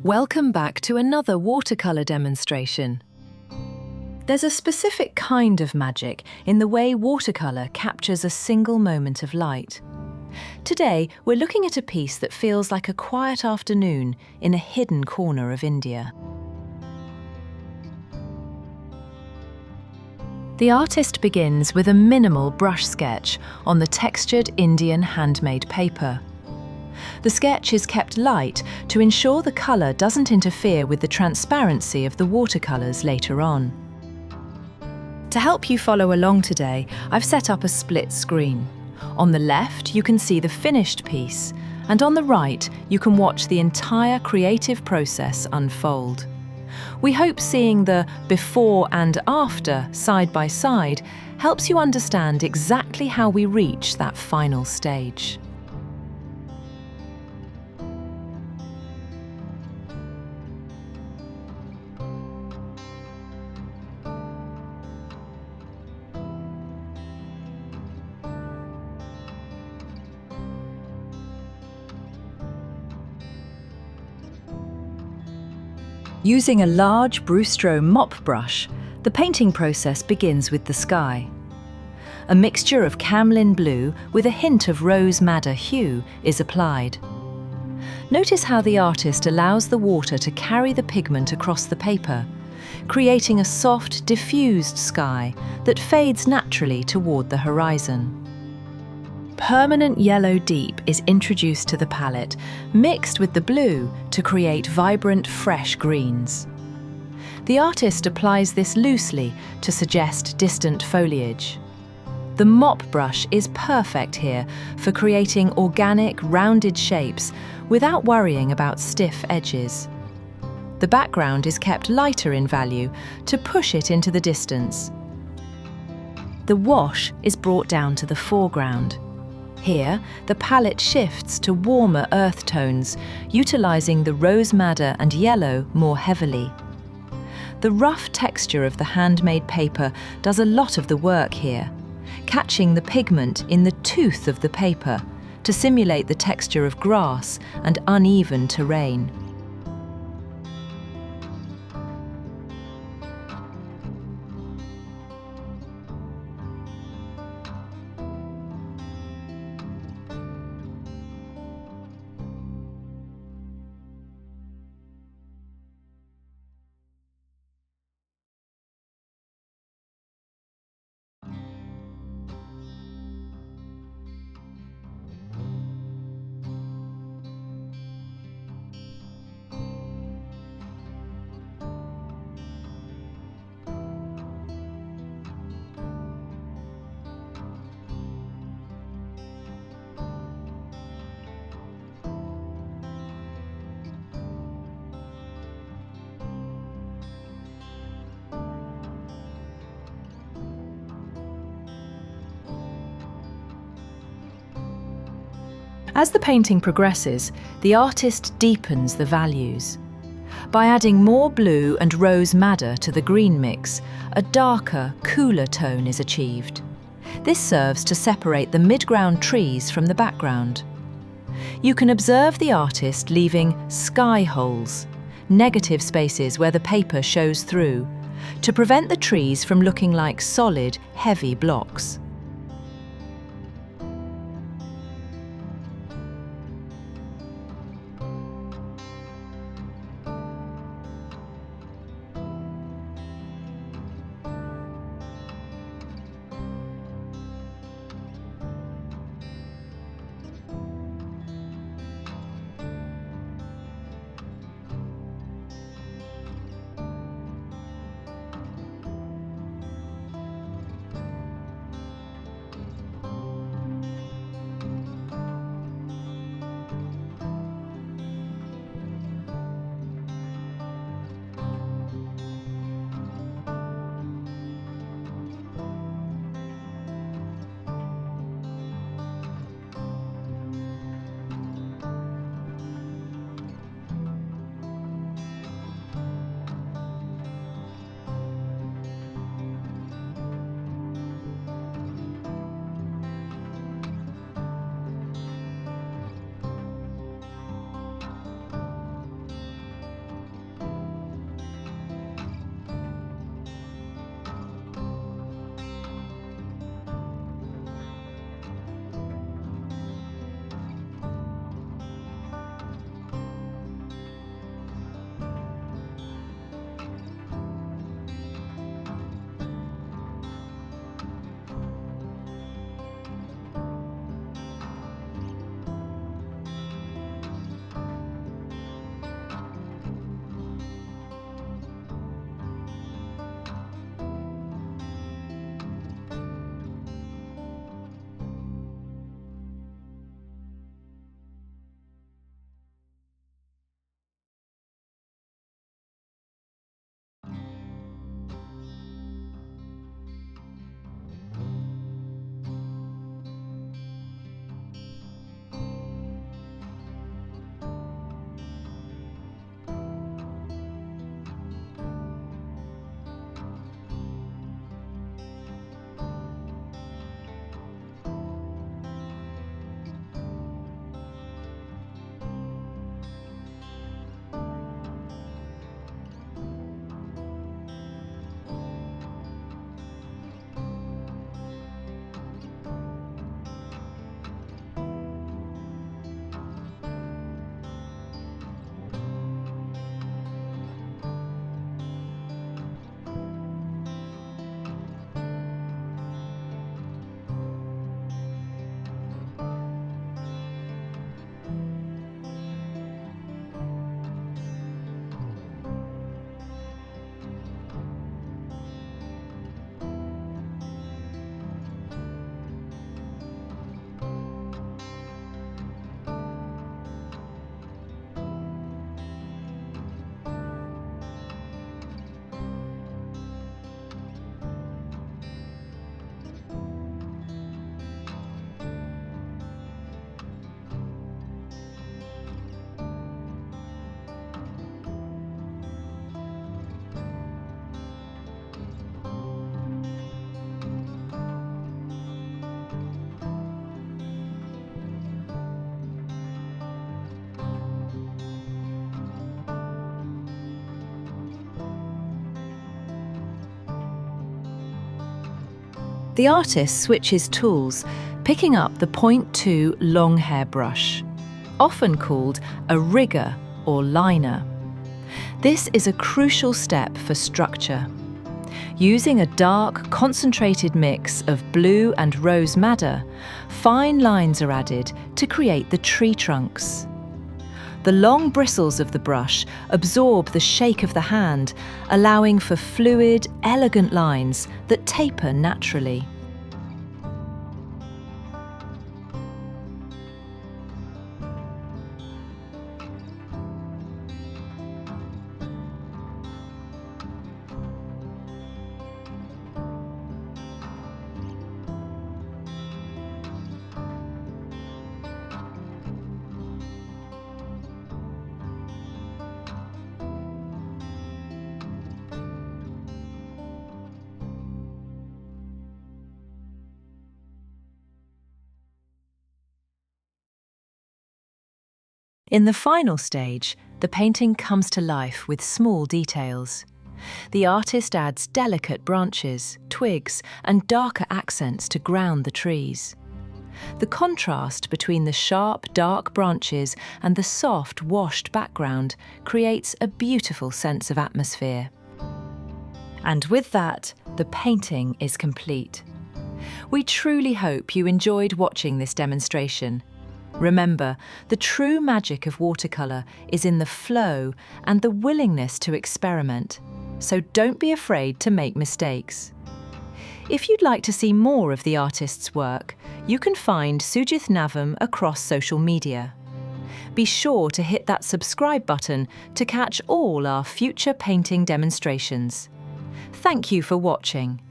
Welcome back to another watercolour demonstration. There's a specific kind of magic in the way watercolour captures a single moment of light. Today, we're looking at a piece that feels like a quiet afternoon in a hidden corner of India. The artist begins with a minimal brush sketch on the textured Indian handmade paper. The sketch is kept light to ensure the colour doesn't interfere with the transparency of the watercolours later on. To help you follow along today, I've set up a split screen. On the left, you can see the finished piece, and on the right, you can watch the entire creative process unfold. We hope seeing the before and after side by side helps you understand exactly how we reach that final stage. Using a large Brustro mop brush, the painting process begins with the sky. A mixture of Camlin blue with a hint of rose madder hue is applied. Notice how the artist allows the water to carry the pigment across the paper, creating a soft, diffused sky that fades naturally toward the horizon. Permanent yellow deep is introduced to the palette, mixed with the blue to create vibrant, fresh greens. The artist applies this loosely to suggest distant foliage. The mop brush is perfect here for creating organic, rounded shapes without worrying about stiff edges. The background is kept lighter in value to push it into the distance. The wash is brought down to the foreground. Here, the palette shifts to warmer earth tones, utilising the rose madder and yellow more heavily. The rough texture of the handmade paper does a lot of the work here, catching the pigment in the tooth of the paper to simulate the texture of grass and uneven terrain. As the painting progresses, the artist deepens the values. By adding more blue and rose madder to the green mix, a darker, cooler tone is achieved. This serves to separate the midground trees from the background. You can observe the artist leaving sky holes, negative spaces where the paper shows through, to prevent the trees from looking like solid, heavy blocks. The artist switches tools, picking up the .2 long hair brush, often called a rigger or liner. This is a crucial step for structure. Using a dark, concentrated mix of blue and rose madder, fine lines are added to create the tree trunks. The long bristles of the brush absorb the shake of the hand, allowing for fluid, elegant lines that taper naturally. In the final stage, the painting comes to life with small details. The artist adds delicate branches, twigs, and darker accents to ground the trees. The contrast between the sharp, dark branches and the soft, washed background creates a beautiful sense of atmosphere. And with that, the painting is complete. We truly hope you enjoyed watching this demonstration. Remember, the true magic of watercolour is in the flow and the willingness to experiment, so don't be afraid to make mistakes. If you'd like to see more of the artist's work, you can find Sujith Navam across social media. Be sure to hit that subscribe button to catch all our future painting demonstrations. Thank you for watching.